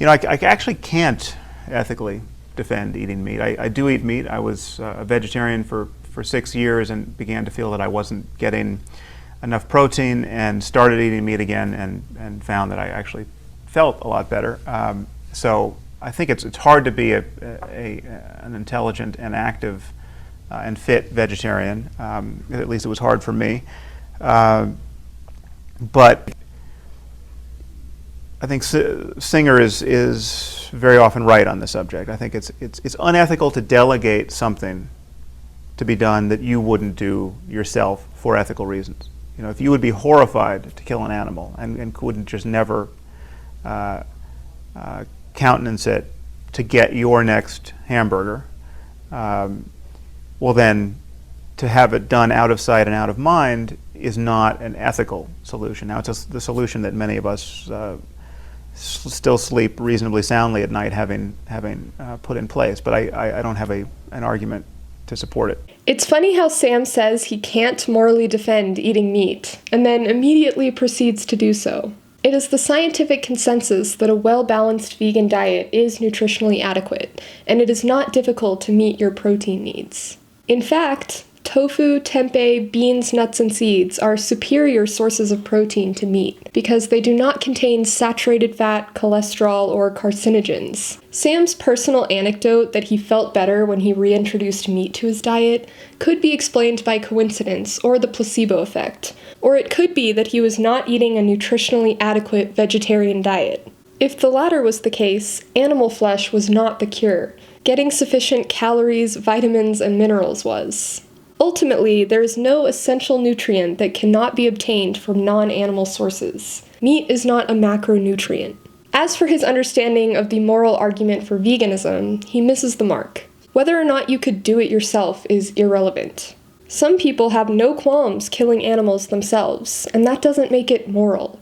I actually can't ethically defend eating meat. I do eat meat. I was a vegetarian for 6 years and began to feel that I wasn't getting enough protein and started eating meat again and found that I actually felt a lot better. So I think it's hard to be an intelligent and active and fit vegetarian. At least it was hard for me. But I think Singer is very often right on the subject. I think it's unethical to delegate something to be done that you wouldn't do yourself for ethical reasons. If you would be horrified to kill an animal and couldn't just never countenance it to get your next hamburger, well then, to have it done out of sight and out of mind is not an ethical solution. Now, it's the solution that many of us still sleep reasonably soundly at night having put in place, but I don't have an argument to support it. It's funny how Sam says he can't morally defend eating meat, and then immediately proceeds to do so. It is the scientific consensus that a well-balanced vegan diet is nutritionally adequate, and it is not difficult to meet your protein needs. In fact, tofu, tempeh, beans, nuts, and seeds are superior sources of protein to meat because they do not contain saturated fat, cholesterol, or carcinogens. Sam's personal anecdote that he felt better when he reintroduced meat to his diet could be explained by coincidence or the placebo effect, or it could be that he was not eating a nutritionally adequate vegetarian diet. If the latter was the case, animal flesh was not the cure. Getting sufficient calories, vitamins, and minerals was. Ultimately, there is no essential nutrient that cannot be obtained from non-animal sources. Meat is not a macronutrient. As for his understanding of the moral argument for veganism, he misses the mark. Whether or not you could do it yourself is irrelevant. Some people have no qualms killing animals themselves, and that doesn't make it moral.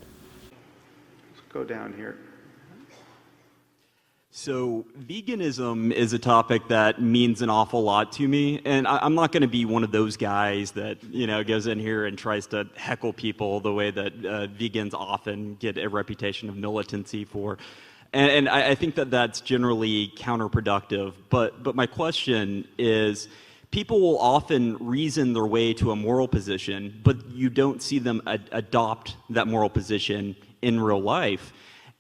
Let's go down here. So veganism is a topic that means an awful lot to me, and I'm not going to be one of those guys that goes in here and tries to heckle people the way that vegans often get a reputation of militancy for, and I think that that's generally counterproductive. But my question is, people will often reason their way to a moral position, but you don't see them adopt that moral position in real life.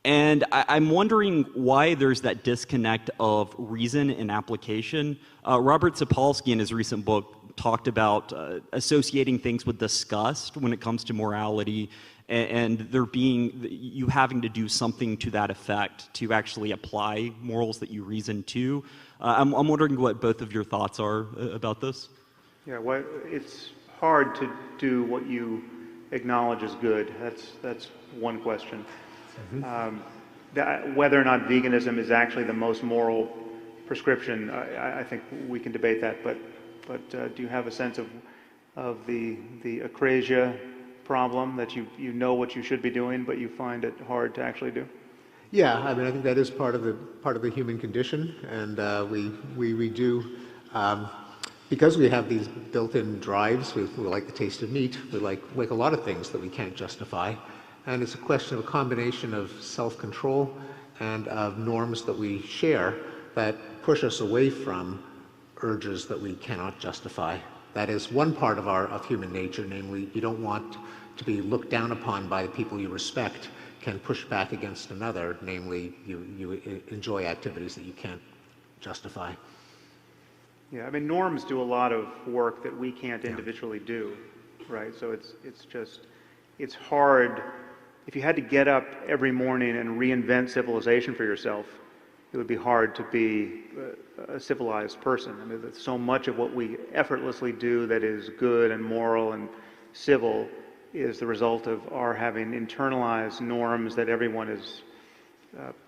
And I'm wondering why there's that disconnect of reason and application. Robert Sapolsky, in his recent book, talked about associating things with disgust when it comes to morality, and there being you having to do something to that effect to actually apply morals that you reason to. I'm wondering what both of your thoughts are about this. Yeah, well, it's hard to do what you acknowledge as good. That's one question. Mm-hmm. Whether or not veganism is actually the most moral prescription, I think we can debate that. But do you have a sense of the acrasia problem, that you know what you should be doing, but you find it hard to actually do? Yeah, I mean, I think that is part of the human condition, and we do because we have these built-in drives. We like the taste of meat. We like a lot of things that we can't justify. And it's a question of a combination of self-control and of norms that we share that push us away from urges that we cannot justify. That is one part of human nature, namely, you don't want to be looked down upon by the people you respect, can push back against another, namely, you enjoy activities that you can't justify. Yeah, I mean, norms do a lot of work that we can't individually do, right? So it's hard. If you had to get up every morning and reinvent civilization for yourself, it would be hard to be a civilized person. I mean, so much of what we effortlessly do that is good and moral and civil is the result of our having internalized norms that everyone is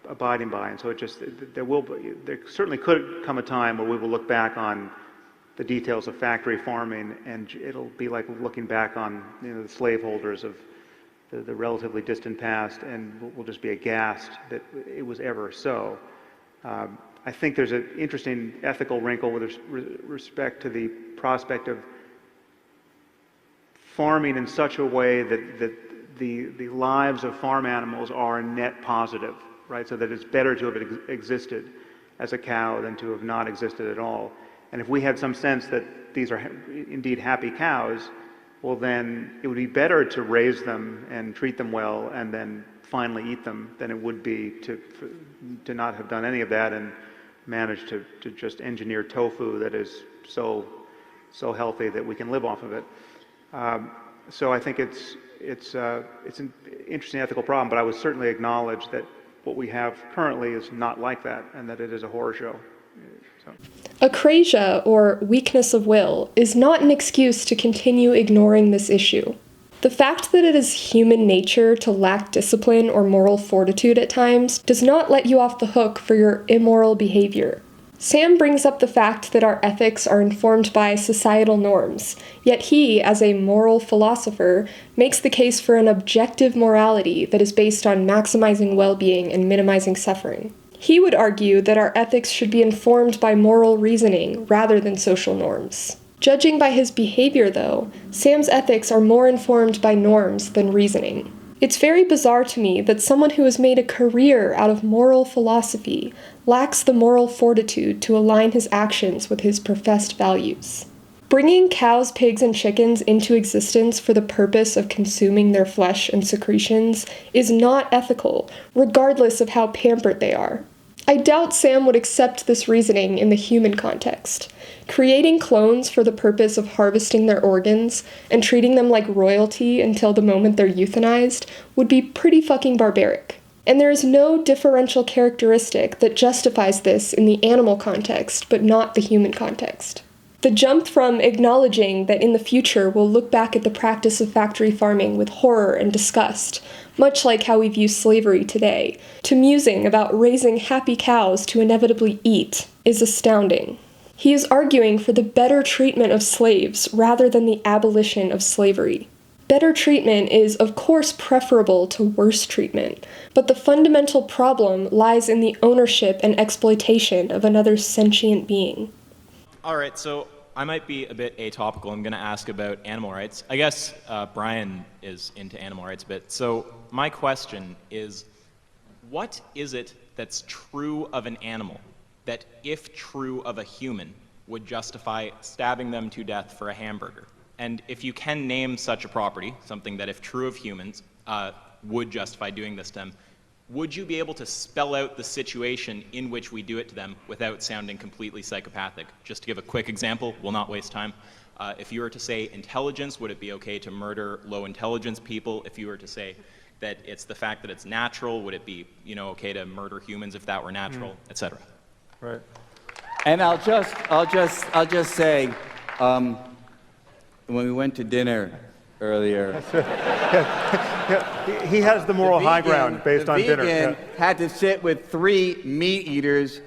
abiding by. And so there certainly could come a time where we will look back on the details of factory farming, and it'll be like looking back on the slaveholders of the relatively distant past, and we'll just be aghast that it was ever so. I think there's an interesting ethical wrinkle with respect to the prospect of farming in such a way that the lives of farm animals are net positive. right? So that it's better to have existed as a cow than to have not existed at all. And if we had some sense that these are indeed happy cows, well then it would be better to raise them and treat them well and then finally eat them than it would be to not have done any of that and manage to just engineer tofu that is so healthy that we can live off of it. So I think it's an interesting ethical problem, but I would certainly acknowledge that what we have currently is not like that, and that it is a horror show. So. Acrasia, or weakness of will, is not an excuse to continue ignoring this issue. The fact that it is human nature to lack discipline or moral fortitude at times does not let you off the hook for your immoral behavior. Sam brings up the fact that our ethics are informed by societal norms, yet he, as a moral philosopher, makes the case for an objective morality that is based on maximizing well-being and minimizing suffering. He would argue that our ethics should be informed by moral reasoning rather than social norms. Judging by his behavior, though, Sam's ethics are more informed by norms than reasoning. It's very bizarre to me that someone who has made a career out of moral philosophy lacks the moral fortitude to align his actions with his professed values. Bringing cows, pigs, and chickens into existence for the purpose of consuming their flesh and secretions is not ethical, regardless of how pampered they are. I doubt Sam would accept this reasoning in the human context. Creating clones for the purpose of harvesting their organs and treating them like royalty until the moment they're euthanized would be pretty fucking barbaric. And there is no differential characteristic that justifies this in the animal context, but not the human context. The jump from acknowledging that in the future we'll look back at the practice of factory farming with horror and disgust, much like how we view slavery today, to musing about raising happy cows to inevitably eat, is astounding. He is arguing for the better treatment of slaves rather than the abolition of slavery. Better treatment is, of course, preferable to worse treatment, but the fundamental problem lies in the ownership and exploitation of another sentient being. All right, so I might be a bit atopical. I'm going to ask about animal rights. I guess Brian is into animal rights a bit. So my question is, what is it that's true of an animal that, if true of a human, would justify stabbing them to death for a hamburger? And if you can name such a property, something that, if true of humans, would justify doing this to them, would you be able to spell out the situation in which we do it to them without sounding completely psychopathic? Just to give a quick example, we'll not waste time. If you were to say intelligence, would it be okay to murder low intelligence people? If you were to say that it's the fact that it's natural, would it be, okay to murder humans if that were natural, etc.? Right. And I'll just say, when we went to dinner earlier, He has the moral high ground based on dinner. The vegan had to sit with 3 meat eaters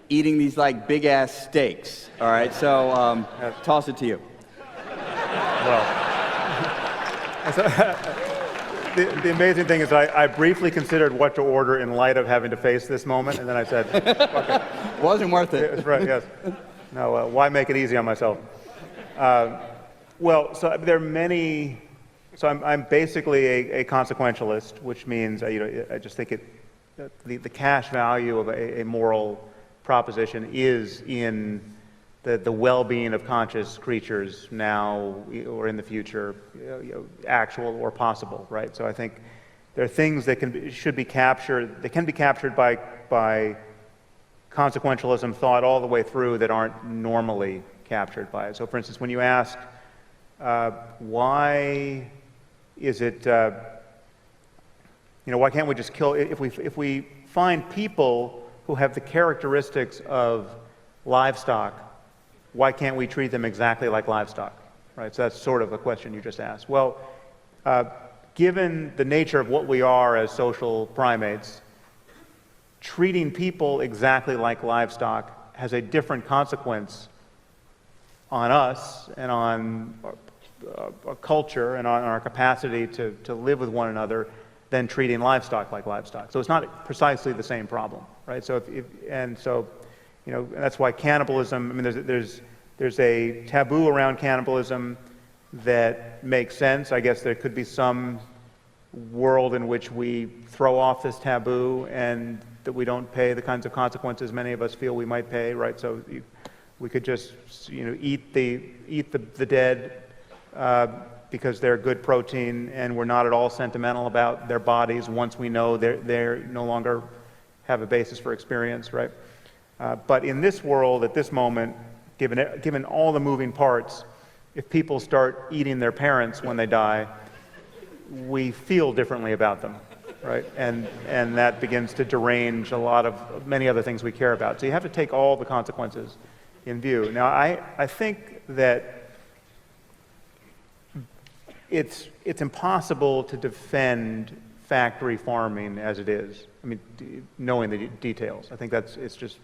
eating these like big ass steaks. All right, so toss it to you. Well, the amazing thing is I briefly considered what to order in light of having to face this moment, and then I said, fuck it. Wasn't worth it. That's right, yes. No, why make it easy on myself? Well, so there are many. So I'm basically a consequentialist, which means I just think the cash value of a moral proposition is in the well-being of conscious creatures now or in the future, actual or possible, right? So I think there are things that should be captured. They can be captured by consequentialism thought all the way through that aren't normally captured by it. So, for instance, when you ask why is it, why can't we just kill, if we find people who have the characteristics of livestock, why can't we treat them exactly like livestock, right? So that's sort of a question you just asked. Well, given the nature of what we are as social primates, treating people exactly like livestock has a different consequence on us and on our culture and on our capacity to live with one another than treating livestock like livestock. So it's not precisely the same problem, right? So that's why cannibalism. I mean, there's a taboo around cannibalism that makes sense. I guess there could be some world in which we throw off this taboo and that we don't pay the kinds of consequences many of us feel we might pay, right? So we could just, eat the dead because they're good protein, and we're not at all sentimental about their bodies once we know they're no longer have a basis for experience, right? But in this world, at this moment, given all the moving parts, if people start eating their parents when they die, we feel differently about them, right? And that begins to derange many other things we care about. So you have to take all the consequences in view. Now, I think that it's impossible to defend factory farming as it is. I mean, knowing the details. I think it's just,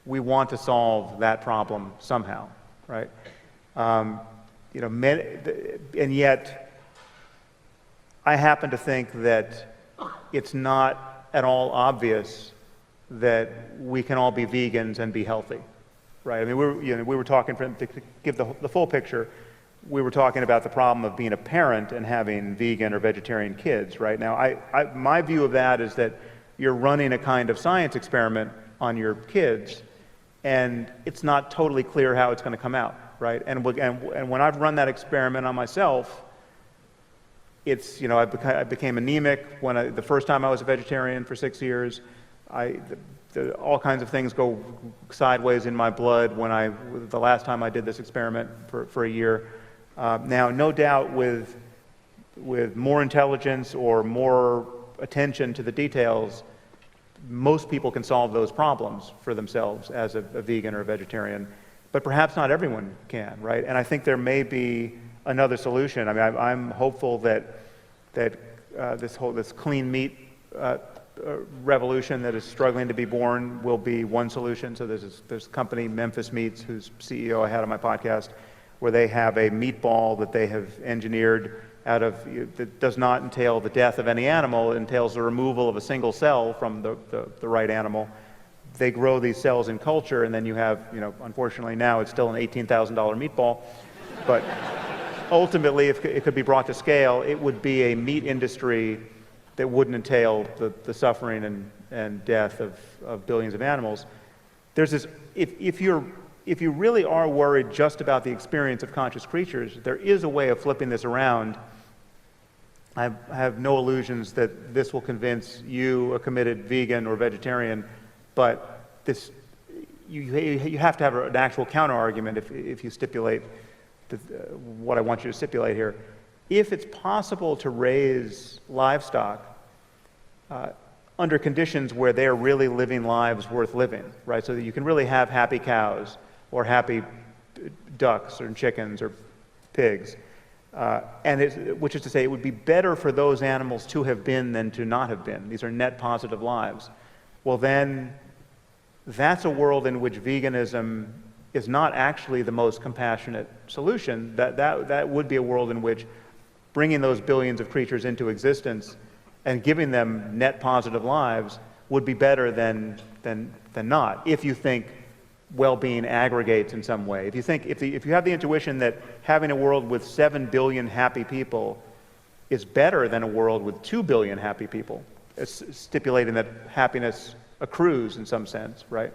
we want to solve that problem somehow, right? And yet, I happen to think that it's not at all obvious that we can all be vegans and be healthy, right? I mean, we were talking, to give the full picture, we were talking about the problem of being a parent and having vegan or vegetarian kids, right? Now, my view of that is that you're running a kind of science experiment on your kids, and it's not totally clear how it's going to come out, right? And when I've run that experiment on myself, it's, I became anemic the first time I was a vegetarian for 6 years. All kinds of things go sideways in my blood the last time I did this experiment for a year. Now, no doubt with more intelligence or more attention to the details, most people can solve those problems for themselves as a vegan or a vegetarian, but perhaps not everyone can, right? And I think there may be another solution. I mean, I'm hopeful that this clean meat revolution that is struggling to be born will be one solution. So there's a company, Memphis Meats, whose CEO I had on my podcast, where they have a meatball that they have engineered that does not entail the death of any animal. It entails the removal of a single cell from the right animal. They grow these cells in culture, and then you have, unfortunately now it's still an $18,000 meatball, but ultimately, if it could be brought to scale, it would be a meat industry that wouldn't entail the suffering and death of billions of animals. There's this, if you really are worried just about the experience of conscious creatures, there is a way of flipping this around. I have no illusions that this will convince you, a committed vegan or vegetarian, but you have to have an actual counter-argument if you stipulate what I want you to stipulate here. If it's possible to raise livestock under conditions where they're really living lives worth living, right? So that you can really have happy cows or happy ducks or chickens or pigs, which is to say, it would be better for those animals to have been than to not have been. These are net positive lives. Well, then that's a world in which veganism is not actually the most compassionate solution. That would be a world in which bringing those billions of creatures into existence and giving them net positive lives would be better than not, if you think well-being aggregates in some way. If you have the intuition that having a world with 7 billion happy people is better than a world with 2 billion happy people, stipulating that happiness accrues in some sense, right?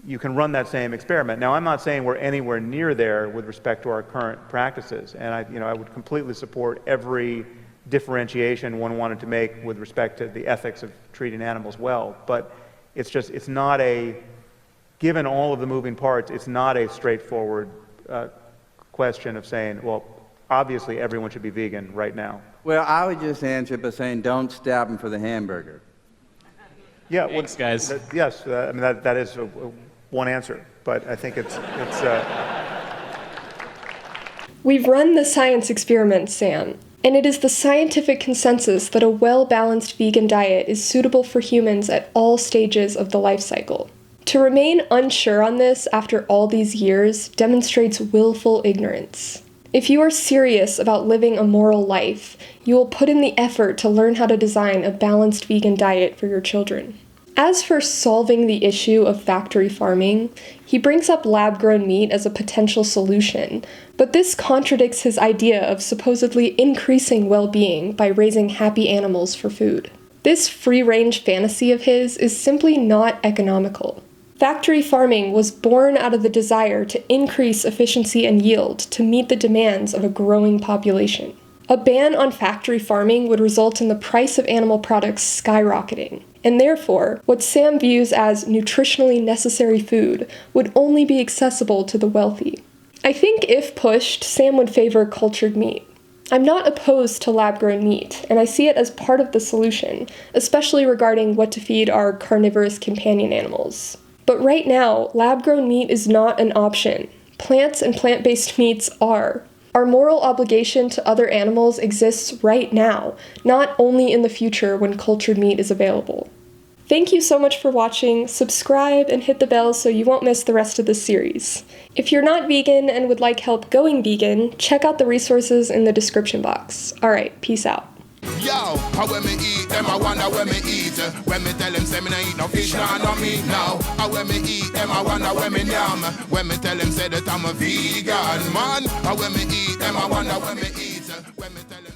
You can run that same experiment. Now, I'm not saying we're anywhere near there with respect to our current practices, and I would completely support every differentiation one wanted to make with respect to the ethics of treating animals well. But it's not given all of the moving parts, it's not a straightforward question of saying, well, obviously everyone should be vegan right now. Well, I would just answer by saying, don't stab them for the hamburger. Yeah, Thanks, guys. Yes, I mean that is one answer, but I think it's. We've run the science experiment, Sam, and it is the scientific consensus that a well-balanced vegan diet is suitable for humans at all stages of the life cycle. To remain unsure on this after all these years demonstrates willful ignorance. If you are serious about living a moral life, you will put in the effort to learn how to design a balanced vegan diet for your children. As for solving the issue of factory farming, he brings up lab-grown meat as a potential solution, but this contradicts his idea of supposedly increasing well-being by raising happy animals for food. This free-range fantasy of his is simply not economical. Factory farming was born out of the desire to increase efficiency and yield to meet the demands of a growing population. A ban on factory farming would result in the price of animal products skyrocketing, and therefore, what Sam views as nutritionally necessary food would only be accessible to the wealthy. I think if pushed, Sam would favor cultured meat. I'm not opposed to lab-grown meat, and I see it as part of the solution, especially regarding what to feed our carnivorous companion animals. But right now, lab-grown meat is not an option. Plants and plant-based meats are. Our moral obligation to other animals exists right now, not only in the future when cultured meat is available. Thank you so much for watching. Subscribe and hit the bell so you won't miss the rest of this series. If you're not vegan and would like help going vegan, check out the resources in the description box. Alright, peace out. Yo, how when me eat them, I wonder when me eat. When me tell them say me nah eat no fish, nah no meat now. How when me eat them, I wonder when me yam. When me tell them say that I'm a vegan man. How when me eat them, I wonder when me eat. When me tell them